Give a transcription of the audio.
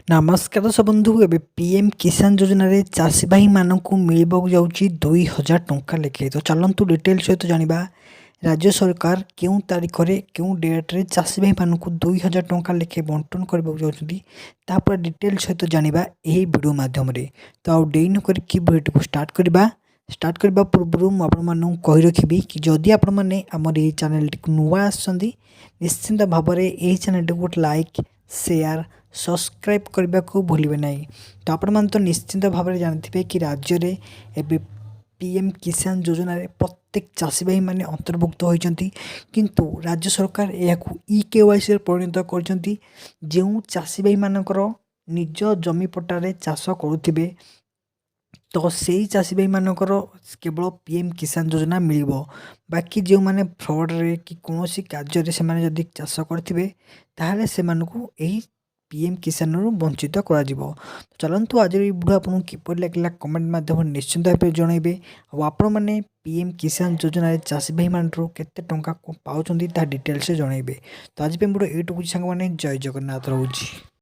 नमस्कार दर्शक बंधु ए पीएम किसान योजना रे चाषी भाई मानक मिलवाक जाऊँगी 2000 टंका लेखे। तो चलतु डिटेल सहित जाना राज्य सरकार क्यों तारीख में क्यों डेट्रे चाषी भाई मानक 2000 टंका लेखे बंटन करने जाऊँगी डिटेल सहित जाना यही वीडियो मध्यम। तो आउ डे नक वीडियो को स्टार्ट करने पूर्व मुझे कही रखी कि जदि आपण मैंने आम चैनल टी नुआ आसछंती निश्चिंत भाव में यही चैनल टी गोटे लाइक शेयर सब्सक्राइब करने को भूलिए ना। तो आपण मैंने तो निश्चिंत भाव में जानते कि राज्य में पीएम किसान योजना रे प्रत्येक चाषी भाई माने अंतर्भुक्त होती किंतु राज्य सरकार यह ई केवाईसी परिणत कर जो चाषी भाई मानकर निज जमी पट्टारे चाष करुथिबे तो से चाषी भाई मानकर केवल पीएम किसान योजना मिल बाकी जो मैंने फ्रॉड रे कि कौन कार्य से जदि चाष करेंगे ताहले से यही पीएम किसान रु वंचित करा जिवो। चलतु आज वीडियो आपको किपर लगे कमेंट माध्यम निश्चिंत भाव जनइबे और आपण मैंने पीएम किसान योजना चाषी भाई मान केते टंका पाउछंती ता डिटेल्स जनइबे। तो आज पे मोर एटुकु सांग माने जय जगन्नाथ रहउछि।